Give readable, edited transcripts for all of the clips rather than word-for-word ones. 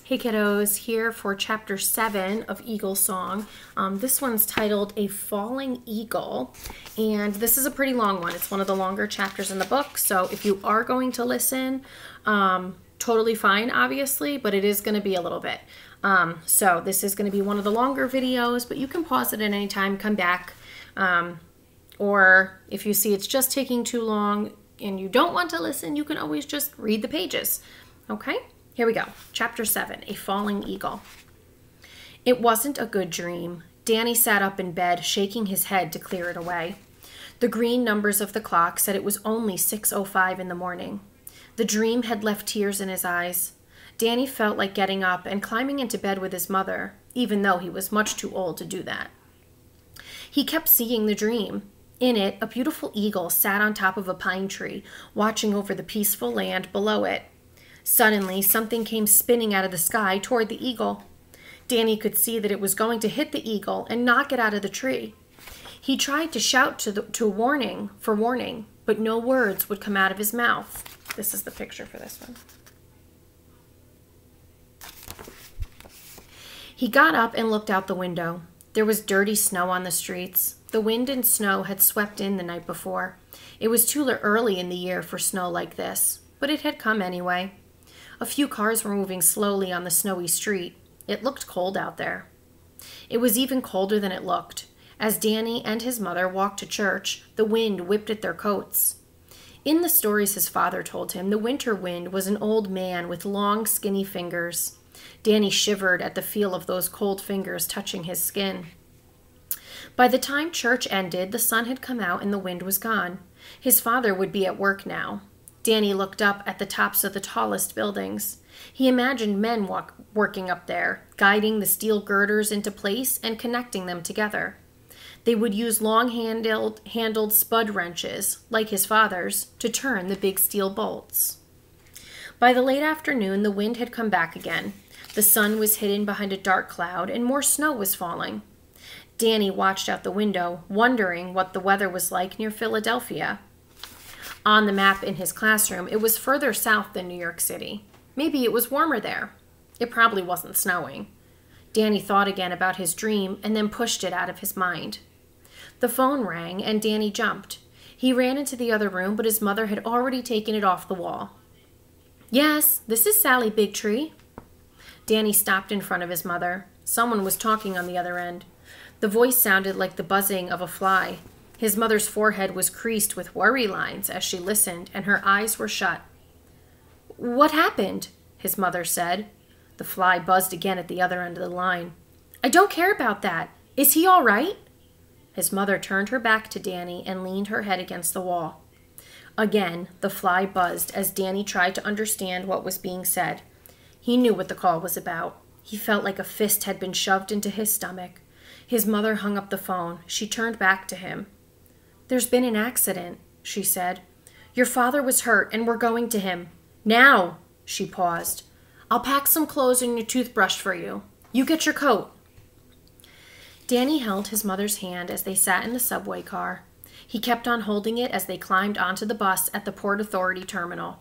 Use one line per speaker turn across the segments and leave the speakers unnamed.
Hey kiddos, here for chapter 7 of Eagle Song. This one's titled A Falling Eagle, and this is a pretty long one. It's one of the longer chapters in the book, so if you are going to listen, totally fine, obviously, but it is going to be a little bit. So this is going to be one of the longer videos, but you can pause it at any time, come back, or if you see it's just taking too long and you don't want to listen, you can always just read the pages, okay? Here we go. Chapter 7, A Falling Eagle. It wasn't a good dream. Danny sat up in bed, shaking his head to clear it away. The green numbers of the clock said it was only 6:05 in the morning. The dream had left tears in his eyes. Danny felt like getting up and climbing into bed with his mother, even though he was much too old to do that. He kept seeing the dream. In it, a beautiful eagle sat on top of a pine tree, watching over the peaceful land below it. Suddenly, something came spinning out of the sky toward the eagle. Danny could see that it was going to hit the eagle and knock it out of the tree. He tried to shout warning, but no words would come out of his mouth. This is the picture for this one. He got up and looked out the window. There was dirty snow on the streets. The wind and snow had swept in the night before. It was too early in the year for snow like this, but it had come anyway. A few cars were moving slowly on the snowy street. It looked cold out there. It was even colder than it looked. As Danny and his mother walked to church, the wind whipped at their coats. In the stories his father told him, the winter wind was an old man with long, skinny fingers. Danny shivered at the feel of those cold fingers touching his skin. By the time church ended, the sun had come out and the wind was gone. His father would be at work now. Danny looked up at the tops of the tallest buildings. He imagined men working up there, guiding the steel girders into place and connecting them together. They would use long-handled spud wrenches, like his father's, to turn the big steel bolts. By the late afternoon, the wind had come back again. The sun was hidden behind a dark cloud, and more snow was falling. Danny watched out the window, wondering what the weather was like near Philadelphia. On the map in his classroom, it was further south than New York City. Maybe it was warmer there. It probably wasn't snowing. Danny thought again about his dream and then pushed it out of his mind. The phone rang and Danny jumped. He ran into the other room, but his mother had already taken it off the wall. "Yes, this is Sally Bigtree." Danny stopped in front of his mother. Someone was talking on the other end. The voice sounded like the buzzing of a fly. His mother's forehead was creased with worry lines as she listened, and her eyes were shut. "What happened?" his mother said. The fly buzzed again at the other end of the line. "I don't care about that. Is he all right?" His mother turned her back to Danny and leaned her head against the wall. Again, the fly buzzed as Danny tried to understand what was being said. He knew what the call was about. He felt like a fist had been shoved into his stomach. His mother hung up the phone. She turned back to him. "There's been an accident," she said. "Your father was hurt, and we're going to him. Now," she paused. "I'll pack some clothes and your toothbrush for you. You get your coat." Danny held his mother's hand as they sat in the subway car. He kept on holding it as they climbed onto the bus at the Port Authority terminal.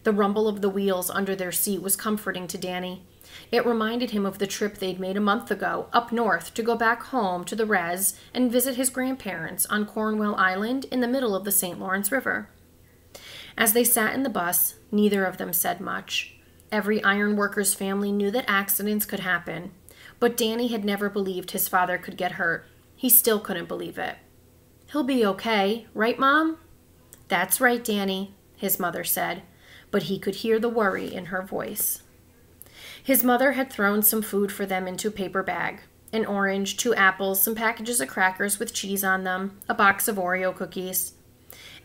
The rumble of the wheels under their seat was comforting to Danny. It reminded him of the trip they'd made a month ago up north to go back home to the res and visit his grandparents on Cornwall Island in the middle of the St. Lawrence River. As they sat in the bus, neither of them said much. Every ironworker's family knew that accidents could happen, but Danny had never believed his father could get hurt. He still couldn't believe it. "He'll be okay, right, Mom?" "That's right, Danny," his mother said, but he could hear the worry in her voice. His mother had thrown some food for them into a paper bag. An orange, 2 apples, some packages of crackers with cheese on them, a box of Oreo cookies.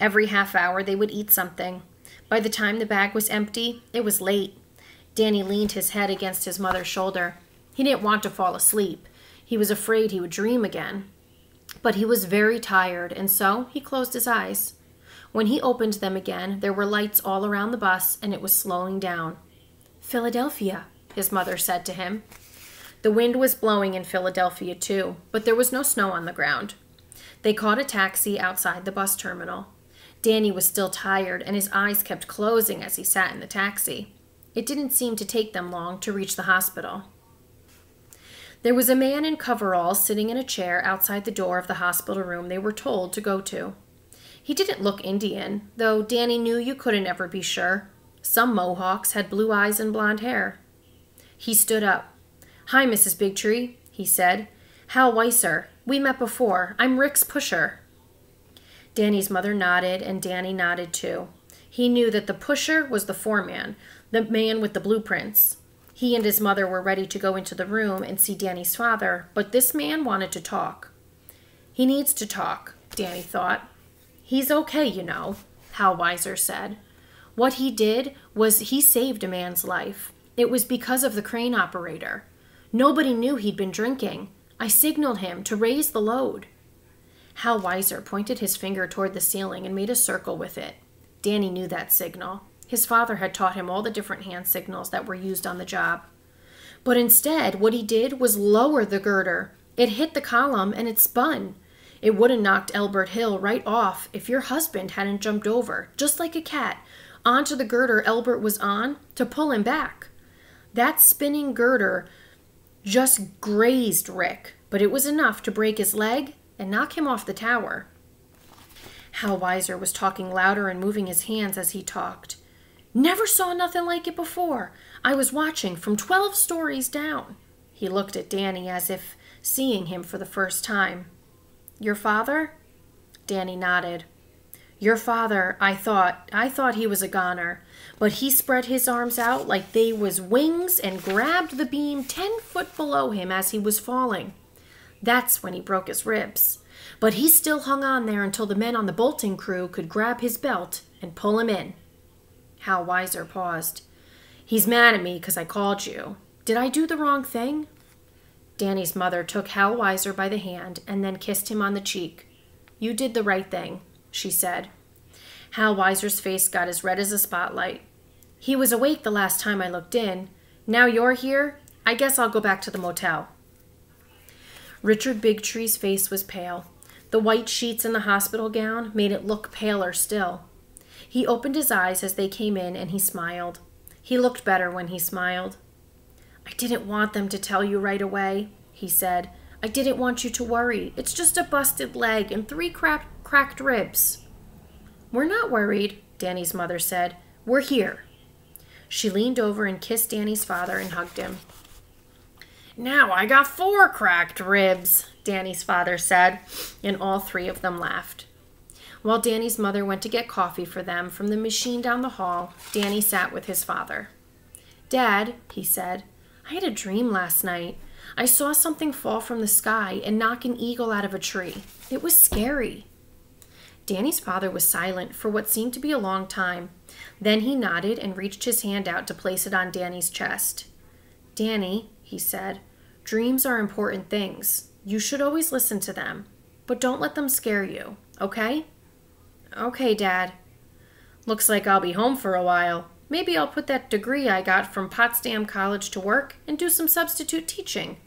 Every half hour they would eat something. By the time the bag was empty, it was late. Danny leaned his head against his mother's shoulder. He didn't want to fall asleep. He was afraid he would dream again. But he was very tired, and so he closed his eyes. When he opened them again, there were lights all around the bus, and it was slowing down. "Philadelphia," his mother said to him. The wind was blowing in Philadelphia, too, but there was no snow on the ground. They caught a taxi outside the bus terminal. Danny was still tired, and his eyes kept closing as he sat in the taxi. It didn't seem to take them long to reach the hospital. There was a man in coveralls sitting in a chair outside the door of the hospital room they were told to go to. He didn't look Indian, though Danny knew you couldn't ever be sure. Some Mohawks had blue eyes and blonde hair. He stood up. "Hi, Mrs. Bigtree," he said. "Hal Weiser. We met before. I'm Rick's pusher." Danny's mother nodded, and Danny nodded too. He knew that the pusher was the foreman, the man with the blueprints. He and his mother were ready to go into the room and see Danny's father, but this man wanted to talk. He needs to talk, Danny thought. He's okay, you know, Hal Weiser said. What he did was he saved a man's life. It was because of the crane operator. Nobody knew he'd been drinking. I signaled him to raise the load. Hal Weiser pointed his finger toward the ceiling and made a circle with it. Danny knew that signal. His father had taught him all the different hand signals that were used on the job. But instead, what he did was lower the girder. It hit the column and it spun. It would have knocked Elbert Hill right off if your husband hadn't jumped over, just like a cat, onto the girder Elbert was on to pull him back. That spinning girder just grazed Rick, but it was enough to break his leg and knock him off the tower. Hal Weiser was talking louder and moving his hands as he talked. "Never saw nothing like it before. I was watching from 12 stories down." He looked at Danny as if seeing him for the first time. "Your father?" Danny nodded. "Your father, I thought he was a goner, but he spread his arms out like they was wings and grabbed the beam 10 foot below him as he was falling. That's when he broke his ribs. But he still hung on there until the men on the bolting crew could grab his belt and pull him in." Hal Weiser paused. "He's mad at me because I called you. Did I do the wrong thing?" Danny's mother took Hal Weiser by the hand and then kissed him on the cheek. "You did the right thing," she said. Hal Weiser's face got as red as a spotlight. "He was awake the last time I looked in. Now you're here, I guess I'll go back to the motel." Richard Bigtree's face was pale. The white sheets in the hospital gown made it look paler still. He opened his eyes as they came in and he smiled. He looked better when he smiled. "I didn't want them to tell you right away," he said. "I didn't want you to worry. It's just a busted leg and 3 cracked ribs." "We're not worried," Danny's mother said. "We're here." She leaned over and kissed Danny's father and hugged him. "Now I got 4 cracked ribs," Danny's father said, and all 3 of them laughed. While Danny's mother went to get coffee for them from the machine down the hall, Danny sat with his father. "Dad," he said, "I had a dream last night. I saw something fall from the sky and knock an eagle out of a tree. It was scary." Danny's father was silent for what seemed to be a long time. Then he nodded and reached his hand out to place it on Danny's chest. "Danny," he said, "dreams are important things. You should always listen to them, but don't let them scare you, okay?" "Okay, Dad." "Looks like I'll be home for a while. Maybe I'll put that degree I got from Potsdam College to work and do some substitute teaching.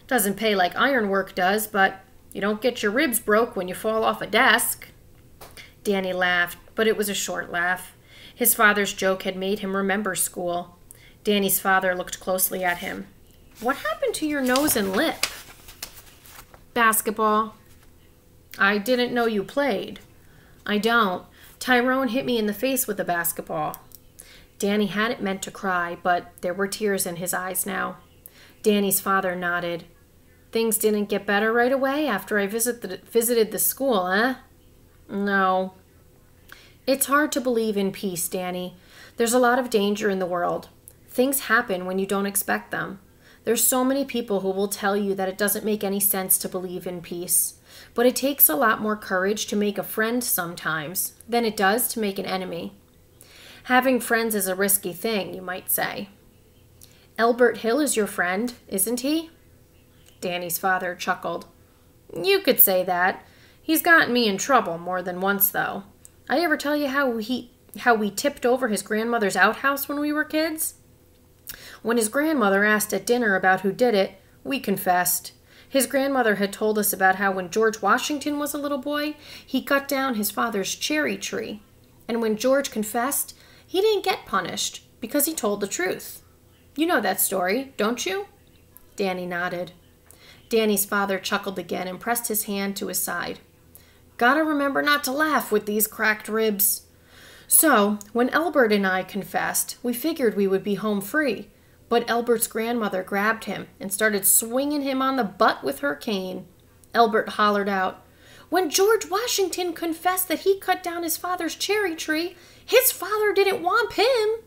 Doesn't pay like ironwork does, but you don't get your ribs broke when you fall off a desk." Danny laughed, but it was a short laugh. His father's joke had made him remember school. Danny's father looked closely at him. "What happened to your nose and lip?" "Basketball." "I didn't know you played." "I don't. Tyrone hit me in the face with a basketball." Danny hadn't meant to cry, but there were tears in his eyes now. Danny's father nodded. "Things didn't get better right away after I visited the school, eh?" "No." "It's hard to believe in peace, Danny. There's a lot of danger in the world. Things happen when you don't expect them. There's so many people who will tell you that it doesn't make any sense to believe in peace. But it takes a lot more courage to make a friend sometimes than it does to make an enemy. Having friends is a risky thing, you might say." "Elbert Hill is your friend, isn't he?" Danny's father chuckled. "You could say that. He's gotten me in trouble more than once, though. I ever tell you how we tipped over his grandmother's outhouse when we were kids? When his grandmother asked at dinner about who did it, we confessed. His grandmother had told us about how when George Washington was a little boy, he cut down his father's cherry tree. And when George confessed, he didn't get punished. Because he told the truth. You know that story, don't you? Danny nodded. Danny's father chuckled again and pressed his hand to his side. Gotta remember not to laugh with these cracked ribs. So, when Elbert and I confessed, we figured we would be home free. But Elbert's grandmother grabbed him and started swinging him on the butt with her cane. Elbert hollered out, When George Washington confessed that he cut down his father's cherry tree, his father didn't whomp him.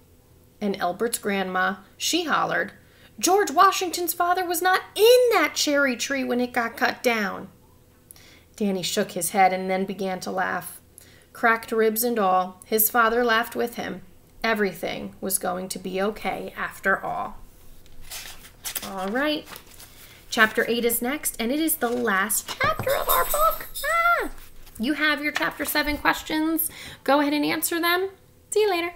And Elbert's grandma, she hollered, George Washington's father was not in that cherry tree when it got cut down. Danny shook his head and then began to laugh. Cracked ribs and all, his father laughed with him. Everything was going to be okay after all. All right. Chapter 8 is next, and it is the last chapter of our book. You have your Chapter 7 questions. Go ahead and answer them. See you later.